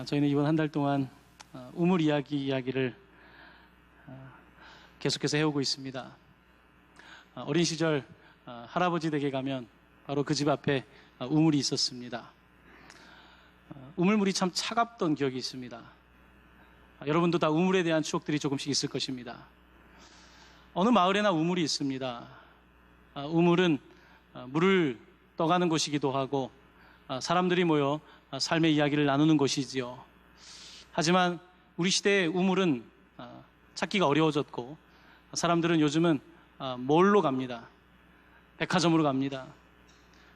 저희는 이번 한 달 동안 우물 이야기를 계속해서 해오고 있습니다. 어린 시절 할아버지 댁에 가면 바로 그 집 앞에 우물이 있었습니다. 우물물이 참 차갑던 기억이 있습니다. 여러분도 다 우물에 대한 추억들이 조금씩 있을 것입니다. 어느 마을에나 우물이 있습니다. 우물은 물을 떠가는 곳이기도 하고 사람들이 모여 삶의 이야기를 나누는 곳이지요. 하지만 우리 시대의 우물은 찾기가 어려워졌고 사람들은 요즘은 몰로 갑니다. 백화점으로 갑니다.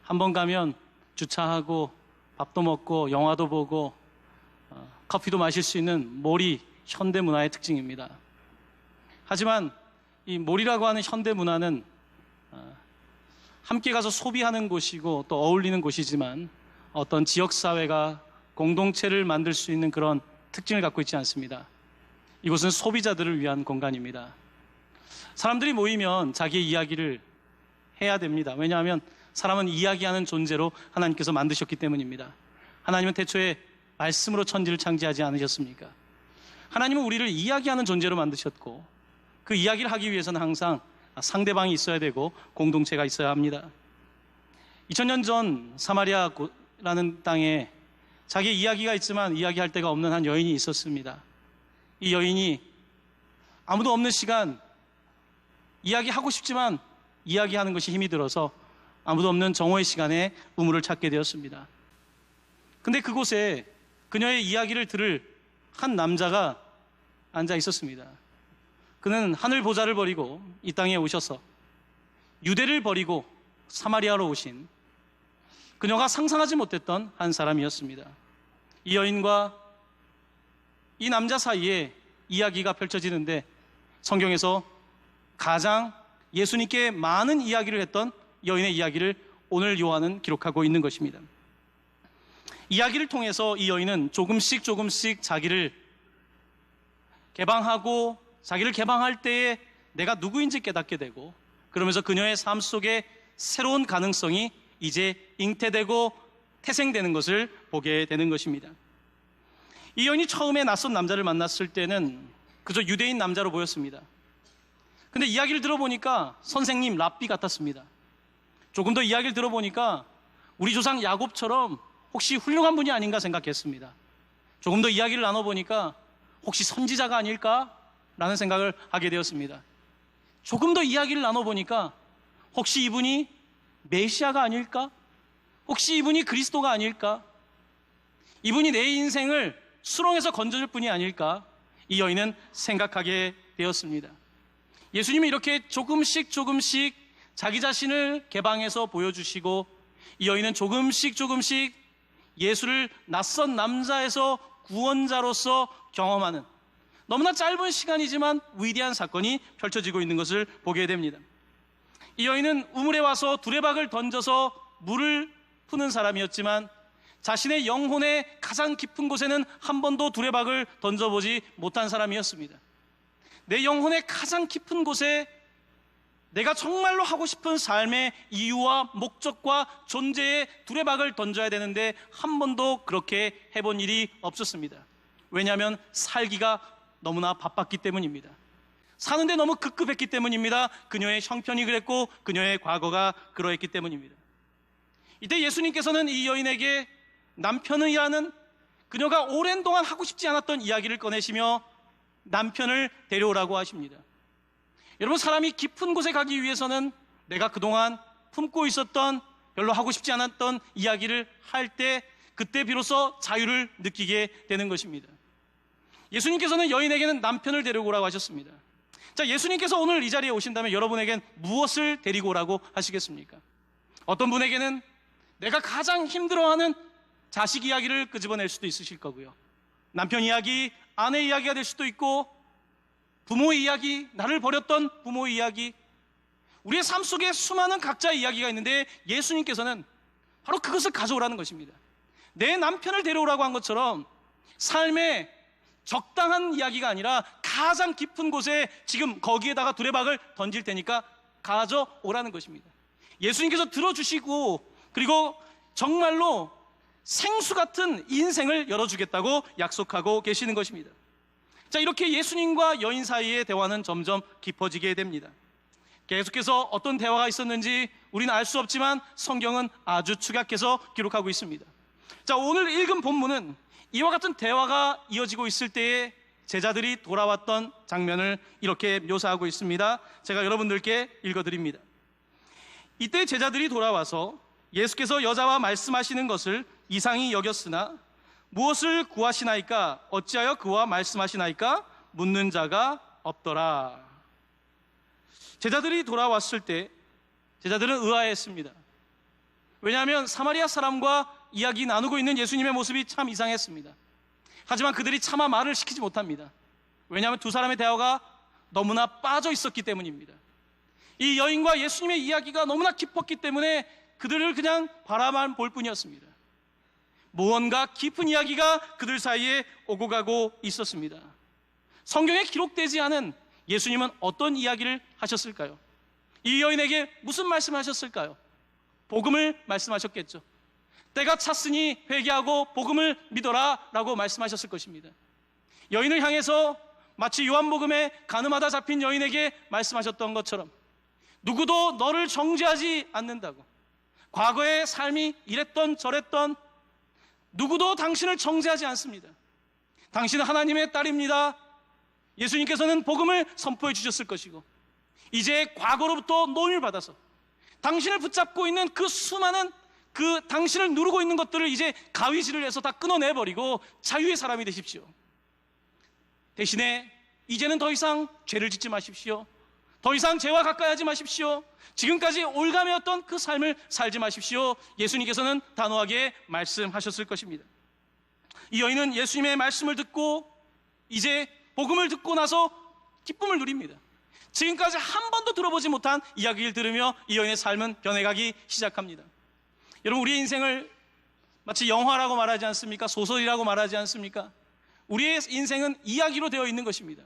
한번 가면 주차하고 밥도 먹고 영화도 보고 커피도 마실 수 있는 몰이 현대 문화의 특징입니다. 하지만 이 몰이라고 하는 현대 문화는 함께 가서 소비하는 곳이고 또 어울리는 곳이지만 어떤 지역사회가 공동체를 만들 수 있는 그런 특징을 갖고 있지 않습니다. 이곳은 소비자들을 위한 공간입니다. 사람들이 모이면 자기의 이야기를 해야 됩니다. 왜냐하면 사람은 이야기하는 존재로 하나님께서 만드셨기 때문입니다. 하나님은 태초에 말씀으로 천지를 창조하지 않으셨습니까? 하나님은 우리를 이야기하는 존재로 만드셨고 그 이야기를 하기 위해서는 항상 상대방이 있어야 되고 공동체가 있어야 합니다. 2000년 전 사마리아라는 땅에 자기의 이야기가 있지만 이야기할 데가 없는 한 여인이 있었습니다. 이 여인이 아무도 없는 시간 이야기하고 싶지만 이야기하는 것이 힘이 들어서 아무도 없는 정오의 시간에 우물을 찾게 되었습니다. 근데 그곳에 그녀의 이야기를 들을 한 남자가 앉아 있었습니다. 그는 하늘 보좌를 버리고 이 땅에 오셔서 유대를 버리고 사마리아로 오신 그녀가 상상하지 못했던 한 사람이었습니다. 이 여인과 이 남자 사이에 이야기가 펼쳐지는데 성경에서 가장 예수님께 많은 이야기를 했던 여인의 이야기를 오늘 요한은 기록하고 있는 것입니다. 이야기를 통해서 이 여인은 조금씩 자기를 개방하고 자기를 개방할 때에 내가 누구인지 깨닫게 되고 그러면서 그녀의 삶 속에 새로운 가능성이 이제 잉태되고 태생되는 것을 보게 되는 것입니다. 이 여인이 처음에 낯선 남자를 만났을 때는 그저 유대인 남자로 보였습니다. 근데 이야기를 들어보니까 선생님 랍비 같았습니다. 조금 더 이야기를 들어보니까 우리 조상 야곱처럼 혹시 훌륭한 분이 아닌가 생각했습니다. 조금 더 이야기를 나눠보니까 혹시 선지자가 아닐까라는 생각을 하게 되었습니다. 조금 더 이야기를 나눠보니까 혹시 이분이 메시아가 아닐까? 혹시 이분이 그리스도가 아닐까? 이분이 내 인생을 수렁에서 건져줄 분이 아닐까? 이 여인은 생각하게 되었습니다. 예수님이 이렇게 조금씩 자기 자신을 개방해서 보여주시고 이 여인은 조금씩 예수를 낯선 남자에서 구원자로서 경험하는 너무나 짧은 시간이지만 위대한 사건이 펼쳐지고 있는 것을 보게 됩니다. 이 여인은 우물에 와서 두레박을 던져서 물을 푸는 사람이었지만 자신의 영혼의 가장 깊은 곳에는 한 번도 두레박을 던져보지 못한 사람이었습니다. 내 영혼의 가장 깊은 곳에 내가 정말로 하고 싶은 삶의 이유와 목적과 존재에 두레박을 던져야 되는데 한 번도 그렇게 해본 일이 없었습니다. 왜냐하면 살기가 너무나 바빴기 때문입니다. 사는데 너무 급급했기 때문입니다. 그녀의 형편이 그랬고 그녀의 과거가 그러했기 때문입니다. 이때 예수님께서는 이 여인에게 남편이라는 그녀가 오랜 동안 하고 싶지 않았던 이야기를 꺼내시며 남편을 데려오라고 하십니다. 여러분, 사람이 깊은 곳에 가기 위해서는 내가 그동안 품고 있었던 별로 하고 싶지 않았던 이야기를 할 때 그때 비로소 자유를 느끼게 되는 것입니다. 예수님께서는 여인에게는 남편을 데리고 오라고 하셨습니다. 자, 예수님께서 오늘 이 자리에 오신다면 여러분에겐 무엇을 데리고 오라고 하시겠습니까? 어떤 분에게는 내가 가장 힘들어하는 자식 이야기를 끄집어낼 수도 있으실 거고요. 남편 이야기, 아내 이야기가 될 수도 있고 부모의 이야기, 나를 버렸던 부모의 이야기, 우리의 삶 속에 수많은 각자의 이야기가 있는데 예수님께서는 바로 그것을 가져오라는 것입니다. 내 남편을 데려오라고 한 것처럼 삶의 적당한 이야기가 아니라 가장 깊은 곳에 지금 거기에다가 두레박을 던질 테니까 가져오라는 것입니다. 예수님께서 들어주시고 그리고 정말로 생수 같은 인생을 열어주겠다고 약속하고 계시는 것입니다. 자, 이렇게 예수님과 여인 사이의 대화는 점점 깊어지게 됩니다. 계속해서 어떤 대화가 있었는지 우리는 알 수 없지만 성경은 아주 축약해서 기록하고 있습니다. 자, 오늘 읽은 본문은 이와 같은 대화가 이어지고 있을 때에 제자들이 돌아왔던 장면을 이렇게 묘사하고 있습니다. 제가 여러분들께 읽어드립니다. 이때 제자들이 돌아와서 예수께서 여자와 말씀하시는 것을 이상히 여겼으나 무엇을 구하시나이까? 어찌하여 그와 말씀하시나이까? 묻는 자가 없더라. 제자들이 돌아왔을 때 제자들은 의아해했습니다. 왜냐하면 사마리아 사람과 이야기 나누고 있는 예수님의 모습이 참 이상했습니다. 하지만 그들이 차마 말을 시키지 못합니다. 왜냐하면 두 사람의 대화가 너무나 빠져 있었기 때문입니다. 이 여인과 예수님의 이야기가 너무나 깊었기 때문에 그들을 그냥 바라만 볼 뿐이었습니다. 무언가 깊은 이야기가 그들 사이에 오고 가고 있었습니다. 성경에 기록되지 않은 예수님은 어떤 이야기를 하셨을까요? 이 여인에게 무슨 말씀을 하셨을까요? 복음을 말씀하셨겠죠. 때가 찼으니 회개하고 복음을 믿어라 라고 말씀하셨을 것입니다. 여인을 향해서 마치 요한복음에 가늠하다 잡힌 여인에게 말씀하셨던 것처럼 누구도 너를 정죄하지 않는다고, 과거의 삶이 이랬던 저랬던 누구도 당신을 정죄하지 않습니다. 당신은 하나님의 딸입니다. 예수님께서는 복음을 선포해 주셨을 것이고 이제 과거로부터 노임을 받아서 당신을 붙잡고 있는 그 수많은 그 당신을 누르고 있는 것들을 이제 가위질을 해서 다 끊어내버리고 자유의 사람이 되십시오. 대신에 이제는 더 이상 죄를 짓지 마십시오. 더 이상 죄와 가까이 하지 마십시오. 지금까지 올가매었던 그 삶을 살지 마십시오. 예수님께서는 단호하게 말씀하셨을 것입니다. 이 여인은 예수님의 말씀을 듣고 이제 복음을 듣고 나서 기쁨을 누립니다. 지금까지 한 번도 들어보지 못한 이야기를 들으며 이 여인의 삶은 변해가기 시작합니다. 여러분, 우리의 인생을 마치 영화라고 말하지 않습니까? 소설이라고 말하지 않습니까? 우리의 인생은 이야기로 되어 있는 것입니다.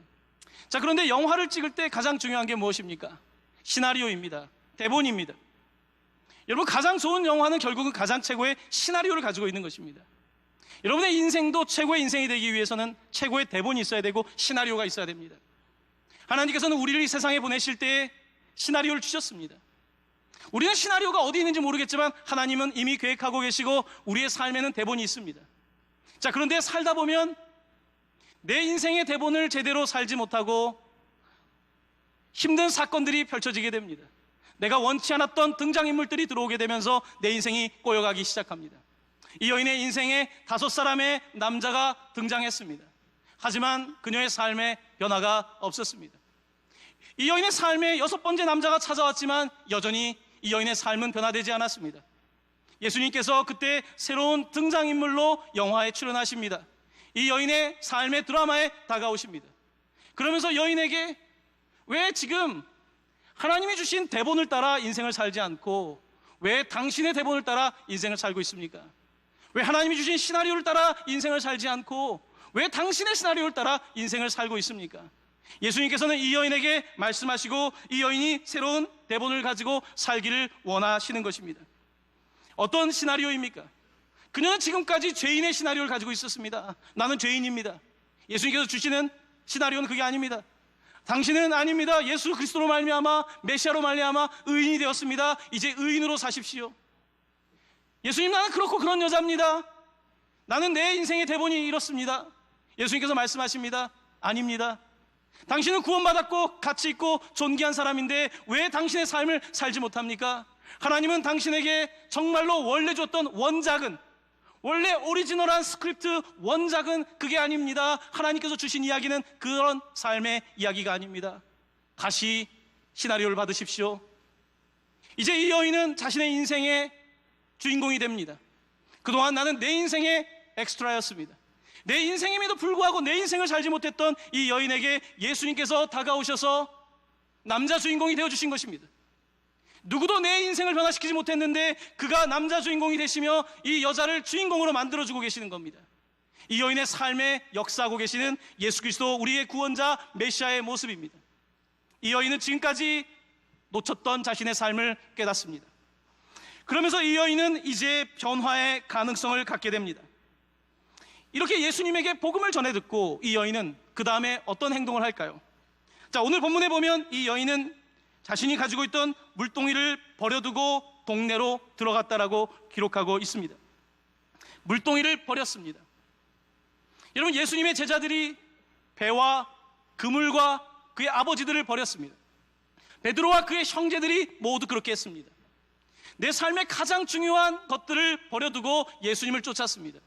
자, 그런데 영화를 찍을 때 가장 중요한 게 무엇입니까? 시나리오입니다. 대본입니다. 여러분, 가장 좋은 영화는 결국은 가장 최고의 시나리오를 가지고 있는 것입니다. 여러분의 인생도 최고의 인생이 되기 위해서는 최고의 대본이 있어야 되고 시나리오가 있어야 됩니다. 하나님께서는 우리를 이 세상에 보내실 때 시나리오를 주셨습니다. 우리는 시나리오가 어디 있는지 모르겠지만 하나님은 이미 계획하고 계시고 우리의 삶에는 대본이 있습니다. 자, 그런데 살다 보면 내 인생의 대본을 제대로 살지 못하고 힘든 사건들이 펼쳐지게 됩니다. 내가 원치 않았던 등장인물들이 들어오게 되면서 내 인생이 꼬여가기 시작합니다. 이 여인의 인생에 5사람의 남자가 등장했습니다. 하지만 그녀의 삶에 변화가 없었습니다. 이 여인의 삶에 6번째 남자가 찾아왔지만 여전히 이 여인의 삶은 변화되지 않았습니다. 예수님께서 그때 새로운 등장인물로 영화에 출연하십니다. 이 여인의 삶의 드라마에 다가오십니다. 그러면서 여인에게 왜 지금 하나님이 주신 대본을 따라 인생을 살지 않고 왜 당신의 대본을 따라 인생을 살고 있습니까? 왜 하나님이 주신 시나리오를 따라 인생을 살지 않고 왜 당신의 시나리오를 따라 인생을 살고 있습니까? 예수님께서는 이 여인에게 말씀하시고 이 여인이 새로운 대본을 가지고 살기를 원하시는 것입니다. 어떤 시나리오입니까? 그녀는 지금까지 죄인의 시나리오를 가지고 있었습니다. 나는 죄인입니다. 예수님께서 주시는 시나리오는 그게 아닙니다. 당신은 아닙니다. 예수 그리스도로 말미암아 메시아로 말미암아 의인이 되었습니다. 이제 의인으로 사십시오. 예수님, 나는 그렇고 그런 여자입니다. 나는 내 인생의 대본이 이렇습니다. 예수님께서 말씀하십니다. 아닙니다. 당신은 구원받았고 가치 있고 존귀한 사람인데 왜 당신의 삶을 살지 못합니까? 하나님은 당신에게 정말로 원래 줬던 원작은, 원래 오리지널한 스크립트 원작은 그게 아닙니다. 하나님께서 주신 이야기는 그런 삶의 이야기가 아닙니다. 다시 시나리오를 받으십시오. 이제 이 여인은 자신의 인생의 주인공이 됩니다. 그동안 나는 내 인생의 엑스트라였습니다. 내 인생임에도 불구하고 내 인생을 살지 못했던 이 여인에게 예수님께서 다가오셔서 남자 주인공이 되어주신 것입니다. 누구도 내 인생을 변화시키지 못했는데 그가 남자 주인공이 되시며 이 여자를 주인공으로 만들어주고 계시는 겁니다. 이 여인의 삶에 역사하고 계시는 예수 그리스도, 우리의 구원자 메시아의 모습입니다. 이 여인은 지금까지 놓쳤던 자신의 삶을 깨닫습니다. 그러면서 이 여인은 이제 변화의 가능성을 갖게 됩니다. 이렇게 예수님에게 복음을 전해 듣고 이 여인은 그 다음에 어떤 행동을 할까요? 자, 오늘 본문에 보면 이 여인은 자신이 가지고 있던 물동이를 버려두고 동네로 들어갔다라고 기록하고 있습니다. 물동이를 버렸습니다. 여러분, 예수님의 제자들이 배와 그물과 그의 아버지들을 버렸습니다. 베드로와 그의 형제들이 모두 그렇게 했습니다. 내 삶의 가장 중요한 것들을 버려두고 예수님을 쫓았습니다.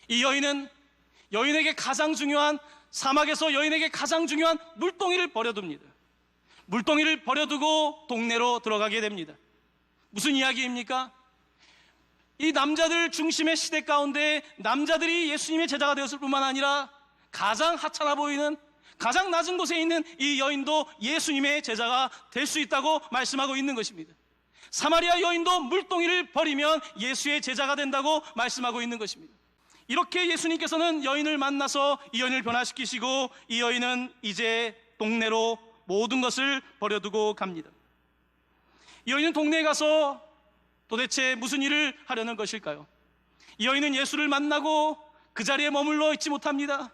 이 여인은 여인에게 가장 중요한, 사막에서 여인에게 가장 중요한 물동이를 버려둡니다. 물동이를 버려두고 동네로 들어가게 됩니다. 무슨 이야기입니까? 이 남자들 중심의 시대 가운데 남자들이 예수님의 제자가 되었을 뿐만 아니라 가장 하찮아 보이는, 가장 낮은 곳에 있는 이 여인도 예수님의 제자가 될 수 있다고 말씀하고 있는 것입니다. 사마리아 여인도 물동이를 버리면 예수의 제자가 된다고 말씀하고 있는 것입니다. 이렇게 예수님께서는 여인을 만나서 이 여인을 변화시키시고 이 여인은 이제 동네로 모든 것을 버려두고 갑니다. 이 여인은 동네에 가서 도대체 무슨 일을 하려는 것일까요? 이 여인은 예수를 만나고 그 자리에 머물러 있지 못합니다.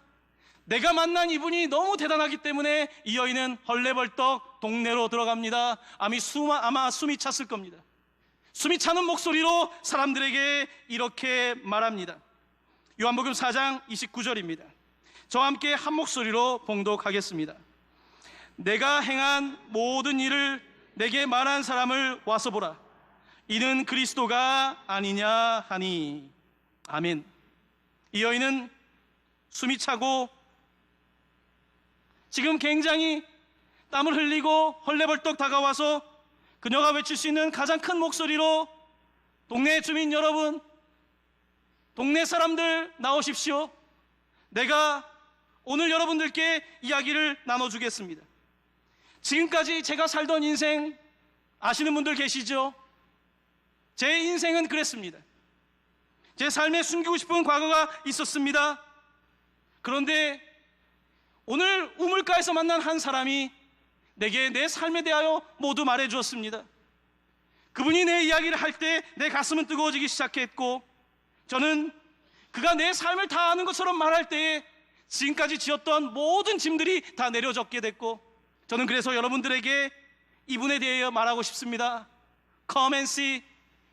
내가 만난 이분이 너무 대단하기 때문에 이 여인은 헐레벌떡 동네로 들어갑니다. 아마 숨이 찼을 겁니다. 숨이 차는 목소리로 사람들에게 이렇게 말합니다. 요한복음 4장 29절입니다. 저와 함께 한 목소리로 봉독하겠습니다. 내가 행한 모든 일을 내게 말한 사람을 와서 보라. 이는 그리스도가 아니냐 하니. 아멘. 이 여인은 숨이 차고 지금 굉장히 땀을 흘리고 헐레벌떡 다가와서 그녀가 외칠 수 있는 가장 큰 목소리로 동네 주민 여러분, 동네 사람들 나오십시오. 내가 오늘 여러분들께 이야기를 나눠주겠습니다. 지금까지 제가 살던 인생 아시는 분들 계시죠? 제 인생은 그랬습니다. 제 삶에 숨기고 싶은 과거가 있었습니다. 그런데 오늘 우물가에서 만난 한 사람이 내게 내 삶에 대하여 모두 말해주었습니다. 그분이 내 이야기를 할 때 내 가슴은 뜨거워지기 시작했고, 저는 그가 내 삶을 다 아는 것처럼 말할 때에 지금까지 지었던 모든 짐들이 다 내려졌게 됐고, 저는 그래서 여러분들에게 이분에 대해 말하고 싶습니다. Come and see.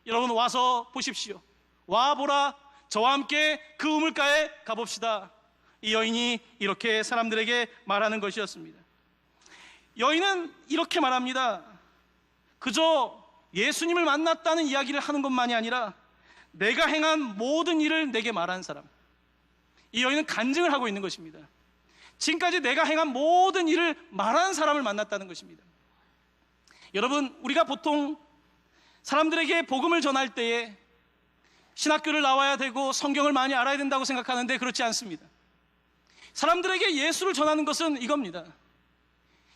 여러분 와서 보십시오. 와보라. 저와 함께 그 우물가에 가봅시다. 이 여인이 이렇게 사람들에게 말하는 것이었습니다. 여인은 이렇게 말합니다. 그저 예수님을 만났다는 이야기를 하는 것만이 아니라 내가 행한 모든 일을 내게 말한 사람. 이 여인은 간증을 하고 있는 것입니다. 지금까지 내가 행한 모든 일을 말한 사람을 만났다는 것입니다. 여러분, 우리가 보통 사람들에게 복음을 전할 때에 신학교를 나와야 되고 성경을 많이 알아야 된다고 생각하는데 그렇지 않습니다. 사람들에게 예수를 전하는 것은 이겁니다.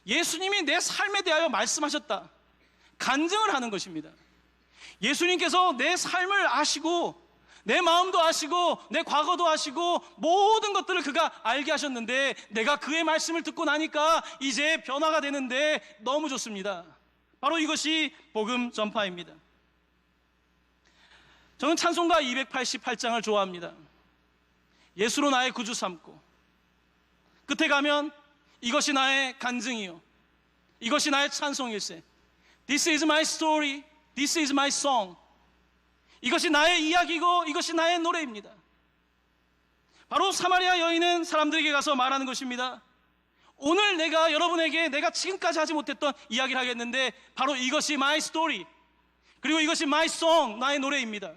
예수님이 내 삶에 대하여 말씀하셨다. 간증을 하는 것입니다. 예수님께서 내 삶을 아시고 내 마음도 아시고 내 과거도 아시고 모든 것들을 그가 알게 하셨는데 내가 그의 말씀을 듣고 나니까 이제 변화가 되는데 너무 좋습니다. 바로 이것이 복음 전파입니다. 저는 찬송가 288장을 좋아합니다. 예수로 나의 구주 삼고, 끝에 가면 이것이 나의 간증이요, 이것이 나의 찬송일세. This is my story, this is my song. 이것이 나의 이야기고 이것이 나의 노래입니다. 바로 사마리아 여인은 사람들에게 가서 말하는 것입니다. 오늘 내가 여러분에게 내가 지금까지 하지 못했던 이야기를 하겠는데 바로 이것이 my story, 그리고 이것이 my song, 나의 노래입니다.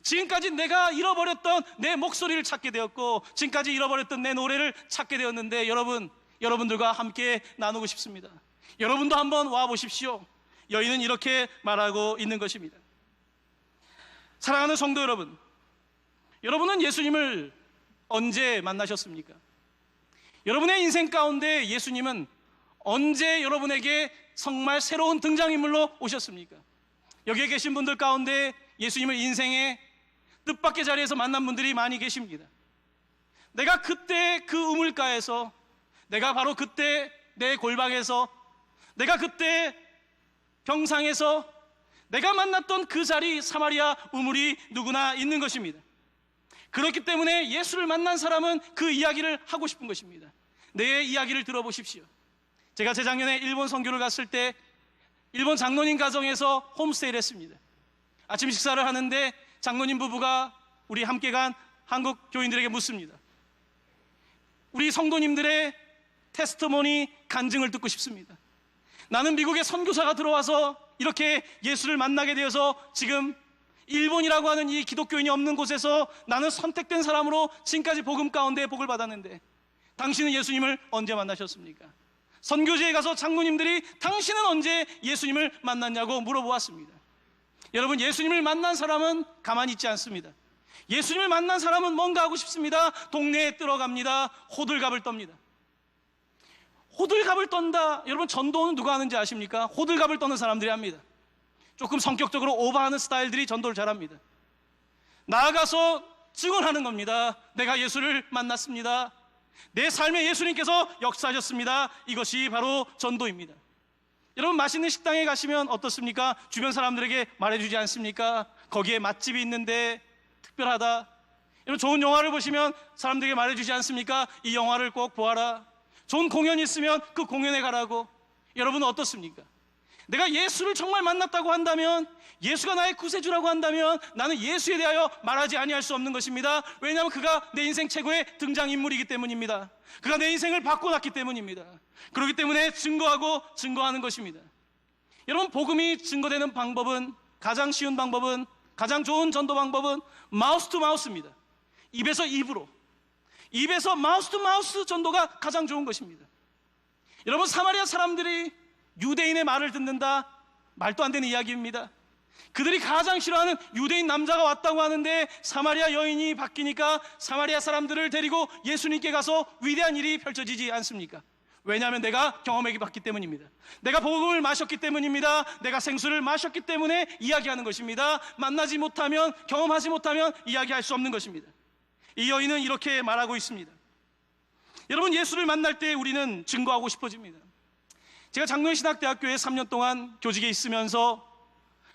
지금까지 내가 잃어버렸던 내 목소리를 찾게 되었고 지금까지 잃어버렸던 내 노래를 찾게 되었는데 여러분들과 함께 나누고 싶습니다. 여러분도 한번 와보십시오. 여인은 이렇게 말하고 있는 것입니다. 사랑하는 성도 여러분, 여러분은 예수님을 언제 만나셨습니까? 여러분의 인생 가운데 예수님은 언제 여러분에게 정말 새로운 등장인물로 오셨습니까? 여기에 계신 분들 가운데 예수님을 인생의 뜻밖의 자리에서 만난 분들이 많이 계십니다. 내가 그때 그 우물가에서, 내가 바로 그때 내 골방에서, 내가 그때 병상에서, 내가 만났던 그 자리 사마리아 우물이 누구나 있는 것입니다. 그렇기 때문에 예수를 만난 사람은 그 이야기를 하고 싶은 것입니다. 내 이야기를 들어보십시오. 제가 재작년에 일본 선교를 갔을 때 일본 장로님 가정에서 홈스테이를 했습니다. 아침 식사를 하는데 장로님 부부가 우리 함께 간 한국 교인들에게 묻습니다. 우리 성도님들의 테스트모니 간증을 듣고 싶습니다. 나는 미국에 선교사가 들어와서 이렇게 예수를 만나게 되어서 지금 일본이라고 하는 이 기독교인이 없는 곳에서 나는 선택된 사람으로 지금까지 복음 가운데 복을 받았는데 당신은 예수님을 언제 만나셨습니까? 선교지에 가서 장로님들이 당신은 언제 예수님을 만났냐고 물어보았습니다. 여러분, 예수님을 만난 사람은 가만히 있지 않습니다. 예수님을 만난 사람은 뭔가 하고 싶습니다. 동네에 들어갑니다. 호들갑을 떱니다. 호들갑을 떤다. 여러분, 전도는 누가 하는지 아십니까? 호들갑을 떠는 사람들이 합니다. 조금 성격적으로 오버하는 스타일들이 전도를 잘합니다. 나아가서 증언하는 겁니다. 내가 예수를 만났습니다. 내 삶에 예수님께서 역사하셨습니다. 이것이 바로 전도입니다. 여러분, 맛있는 식당에 가시면 어떻습니까? 주변 사람들에게 말해주지 않습니까? 거기에 맛집이 있는데 특별하다. 여러분, 좋은 영화를 보시면 사람들에게 말해주지 않습니까? 이 영화를 꼭 보아라. 좋은 공연이 있으면 그 공연에 가라고. 여러분은 어떻습니까? 내가 예수를 정말 만났다고 한다면, 예수가 나의 구세주라고 한다면 나는 예수에 대하여 말하지 아니할 수 없는 것입니다. 왜냐하면 그가 내 인생 최고의 등장인물이기 때문입니다. 그가 내 인생을 바꿔놨기 때문입니다. 그렇기 때문에 증거하는 것입니다. 여러분, 복음이 증거되는 방법은, 가장 쉬운 방법은, 가장 좋은 전도 방법은 마우스 투 마우스입니다. 입에서 입으로, 입에서 마우스 투 마우스 전도가 가장 좋은 것입니다. 여러분, 사마리아 사람들이 유대인의 말을 듣는다? 말도 안 되는 이야기입니다. 그들이 가장 싫어하는 유대인 남자가 왔다고 하는데 사마리아 여인이 바뀌니까 사마리아 사람들을 데리고 예수님께 가서 위대한 일이 펼쳐지지 않습니까? 왜냐하면 내가 경험해 봤기 때문입니다. 내가 복음을 마셨기 때문입니다. 내가 생수를 마셨기 때문에 이야기하는 것입니다. 만나지 못하면, 경험하지 못하면 이야기할 수 없는 것입니다. 이 여인은 이렇게 말하고 있습니다. 여러분, 예수를 만날 때 우리는 증거하고 싶어집니다. 제가 장로신학대학교에 3년 동안 교직에 있으면서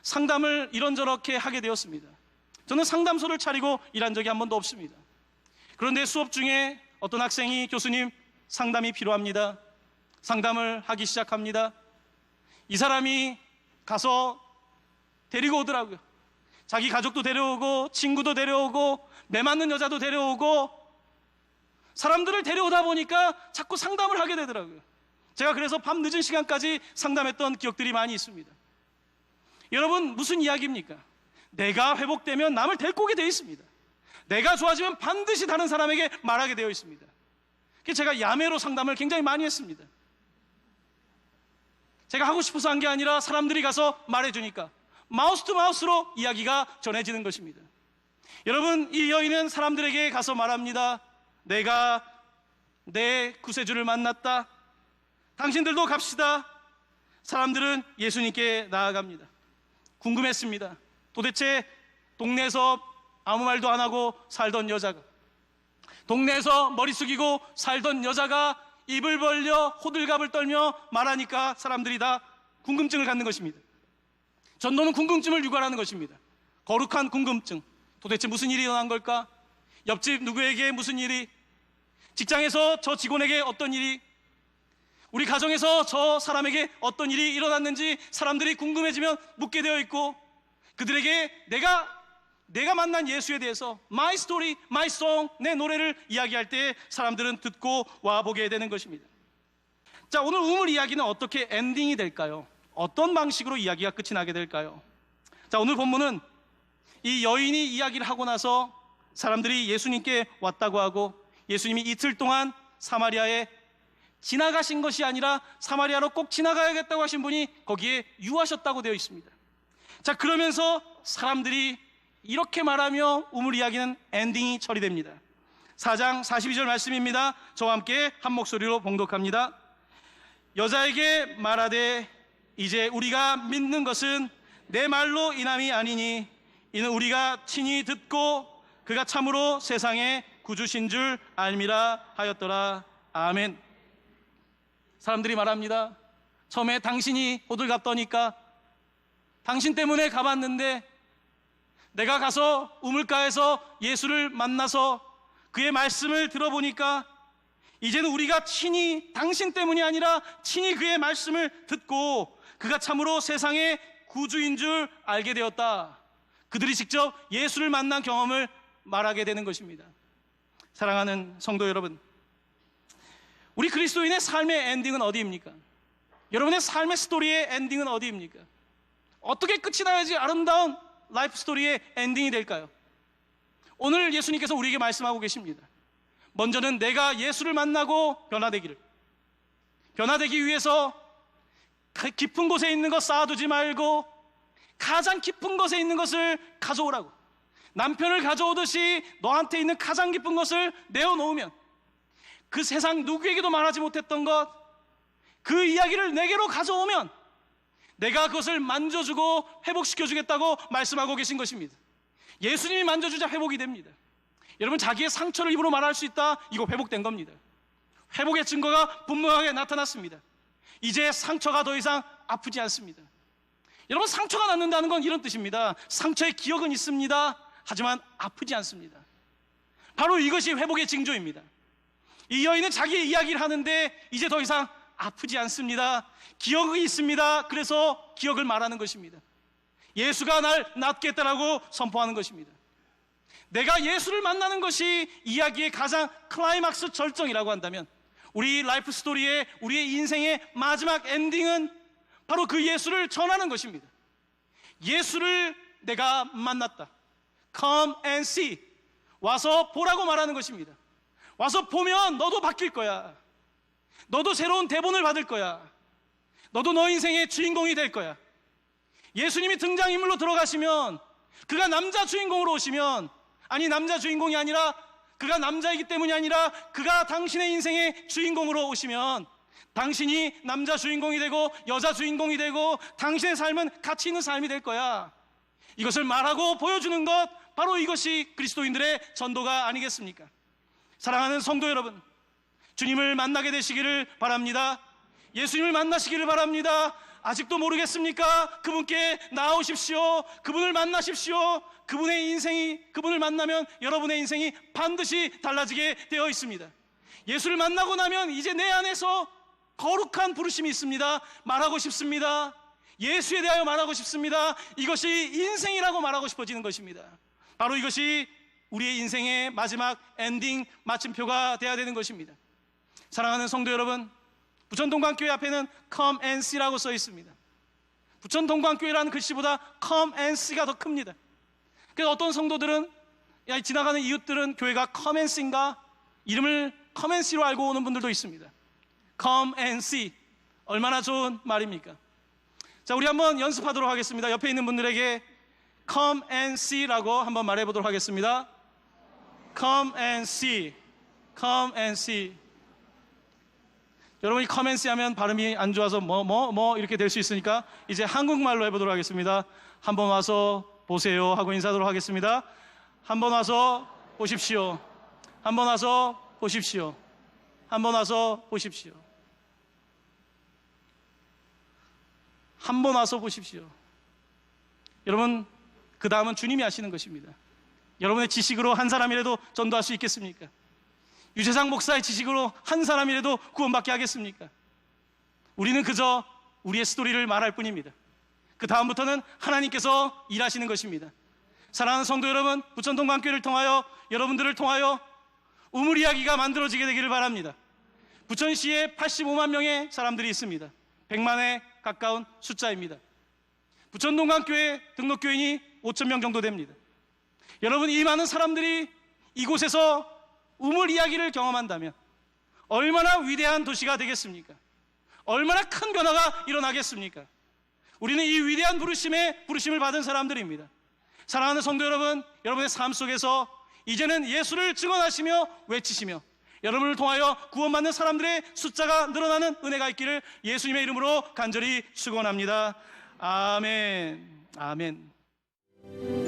상담을 이런저렇게 하게 되었습니다. 저는 상담소를 차리고 일한 적이 한 번도 없습니다. 그런데 수업 중에 어떤 학생이 교수님, 상담이 필요합니다. 상담을 하기 시작합니다. 이 사람이 가서 데리고 오더라고요. 자기 가족도 데려오고 친구도 데려오고 매 맞는 여자도 데려오고 사람들을 데려오다 보니까 자꾸 상담을 하게 되더라고요. 제가 그래서 밤 늦은 시간까지 상담했던 기억들이 많이 있습니다. 여러분, 무슨 이야기입니까? 내가 회복되면 남을 데리고 오게 되어 있습니다. 내가 좋아지면 반드시 다른 사람에게 말하게 되어 있습니다. 그래서 제가 야매로 상담을 굉장히 많이 했습니다. 제가 하고 싶어서 한 게 아니라 사람들이 가서 말해주니까 마우스 투 마우스로 이야기가 전해지는 것입니다. 여러분, 이 여인은 사람들에게 가서 말합니다. 내가 내 구세주를 만났다. 당신들도 갑시다. 사람들은 예수님께 나아갑니다. 궁금했습니다. 도대체 동네에서 아무 말도 안 하고 살던 여자가, 동네에서 머리 숙이고 살던 여자가 입을 벌려 호들갑을 떨며 말하니까 사람들이 다 궁금증을 갖는 것입니다. 전도는 궁금증을 유발하는 것입니다. 거룩한 궁금증. 도대체 무슨 일이 일어난 걸까? 옆집 누구에게 무슨 일이? 직장에서 저 직원에게 어떤 일이? 우리 가정에서 저 사람에게 어떤 일이 일어났는지 사람들이 궁금해지면 묻게 되어 있고, 그들에게 내가 만난 예수에 대해서 My story, my song, 내 노래를 이야기할 때 사람들은 듣고 와보게 되는 것입니다. 자, 오늘 우물 이야기는 어떻게 엔딩이 될까요? 어떤 방식으로 이야기가 끝이 나게 될까요? 자, 오늘 본문은 이 여인이 이야기를 하고 나서 사람들이 예수님께 왔다고 하고, 예수님이 이틀 동안 사마리아에 지나가신 것이 아니라 사마리아로 꼭 지나가야겠다고 하신 분이 거기에 유하셨다고 되어 있습니다. 자, 그러면서 사람들이 이렇게 말하며 우물 이야기는 엔딩이 처리됩니다. 4장 42절 말씀입니다. 저와 함께 한 목소리로 봉독합니다. 여자에게 말하되 이제 우리가 믿는 것은 내 말로 인함이 아니니 이는 우리가 친히 듣고 그가 참으로 세상의 구주신 줄 알미라 하였더라. 아멘. 사람들이 말합니다. 처음에 당신이 호들갑 떠니까 당신 때문에 가봤는데 내가 가서 우물가에서 예수를 만나서 그의 말씀을 들어보니까 이제는 우리가 친히 당신 때문이 아니라 친히 그의 말씀을 듣고 그가 참으로 세상의 구주인 줄 알게 되었다. 그들이 직접 예수를 만난 경험을 말하게 되는 것입니다. 사랑하는 성도 여러분, 우리 그리스도인의 삶의 엔딩은 어디입니까? 여러분의 삶의 스토리의 엔딩은 어디입니까? 어떻게 끝이 나야지 아름다운 라이프 스토리의 엔딩이 될까요? 오늘 예수님께서 우리에게 말씀하고 계십니다. 먼저는 내가 예수를 만나고 변화되기 위해서 깊은 곳에 있는 것 쌓아두지 말고 가장 깊은 곳에 있는 것을 가져오라고. 남편을 가져오듯이 너한테 있는 가장 깊은 것을 내어놓으면 그 세상 누구에게도 말하지 못했던 것, 그 이야기를 내게로 가져오면 내가 그것을 만져주고 회복시켜주겠다고 말씀하고 계신 것입니다. 예수님이 만져주자 회복이 됩니다. 여러분, 자기의 상처를 입으로 말할 수 있다, 이거 회복된 겁니다. 회복의 증거가 분명하게 나타났습니다. 이제 상처가 더 이상 아프지 않습니다. 여러분, 상처가 낫는다는 건 이런 뜻입니다. 상처의 기억은 있습니다. 하지만 아프지 않습니다. 바로 이것이 회복의 징조입니다. 이 여인은 자기의 이야기를 하는데 이제 더 이상 아프지 않습니다. 기억이 있습니다. 그래서 기억을 말하는 것입니다. 예수가 날 낫게 했다라고 선포하는 것입니다. 내가 예수를 만나는 것이 이야기의 가장 클라이막스 절정이라고 한다면 우리 라이프 스토리의, 우리의 인생의 마지막 엔딩은 바로 그 예수를 전하는 것입니다. 예수를 내가 만났다. Come and see. 와서 보라고 말하는 것입니다. 와서 보면 너도 바뀔 거야. 너도 새로운 대본을 받을 거야. 너도 너 인생의 주인공이 될 거야. 예수님이 등장인물로 들어가시면, 그가 남자 주인공으로 오시면, 아니 남자 주인공이 아니라 그가 남자이기 때문이 아니라 그가 당신의 인생의 주인공으로 오시면 당신이 남자 주인공이 되고 여자 주인공이 되고 당신의 삶은 가치 있는 삶이 될 거야. 이것을 말하고 보여주는 것, 바로 이것이 그리스도인들의 전도가 아니겠습니까? 사랑하는 성도 여러분, 주님을 만나게 되시기를 바랍니다. 예수님을 만나시기를 바랍니다. 아직도 모르겠습니까? 그분께 나아오십시오. 그분을 만나십시오. 그분을 만나면 여러분의 인생이 반드시 달라지게 되어 있습니다. 예수를 만나고 나면 이제 내 안에서 거룩한 부르심이 있습니다. 말하고 싶습니다. 예수에 대하여 말하고 싶습니다. 이것이 인생이라고 말하고 싶어지는 것입니다. 바로 이것이 우리의 인생의 마지막 엔딩, 마침표가 되어야 되는 것입니다. 사랑하는 성도 여러분, 부천동광교회 앞에는 Come and See라고 써 있습니다. 부천동광교회라는 글씨보다 Come and See가 더 큽니다. 그래서 어떤 성도들은, 지나가는 이웃들은 교회가 Come and See인가? 이름을 Come and See로 알고 오는 분들도 있습니다. Come and See, 얼마나 좋은 말입니까? 자, 우리 한번 연습하도록 하겠습니다. 옆에 있는 분들에게 Come and See라고 한번 말해보도록 하겠습니다. Come and See, Come and See. 여러분이 Come and See 하면 발음이 안 좋아서 이렇게 될 수 있으니까 이제 한국말로 해보도록 하겠습니다. 한번 와서 보세요 하고 인사하도록 하겠습니다. 한번 와서 보십시오. 한번 와서 보십시오. 한번 와서 보십시오. 한번 와서 보십시오. 여러분, 그 다음은 주님이 하시는 것입니다. 여러분의 지식으로 한 사람이라도 전도할 수 있겠습니까? 유재상 목사의 지식으로 한 사람이라도 구원받게 하겠습니까? 우리는 그저 우리의 스토리를 말할 뿐입니다. 그 다음부터는 하나님께서 일하시는 것입니다. 사랑하는 성도 여러분, 부천동광교회를 통하여, 여러분들을 통하여 우물 이야기가 만들어지게 되기를 바랍니다. 부천시에 85만 명의 사람들이 있습니다. 100만에 가까운 숫자입니다. 부천동광교회 등록교인이 5천 명 정도 됩니다. 여러분, 이 많은 사람들이 이곳에서 우물 이야기를 경험한다면 얼마나 위대한 도시가 되겠습니까? 얼마나 큰 변화가 일어나겠습니까? 우리는 이 위대한 부르심을 받은 사람들입니다. 사랑하는 성도 여러분, 여러분의 삶 속에서 이제는 예수를 증언하시며 외치시며 여러분을 통하여 구원받는 사람들의 숫자가 늘어나는 은혜가 있기를 예수님의 이름으로 간절히 축원합니다. 아멘. 아멘.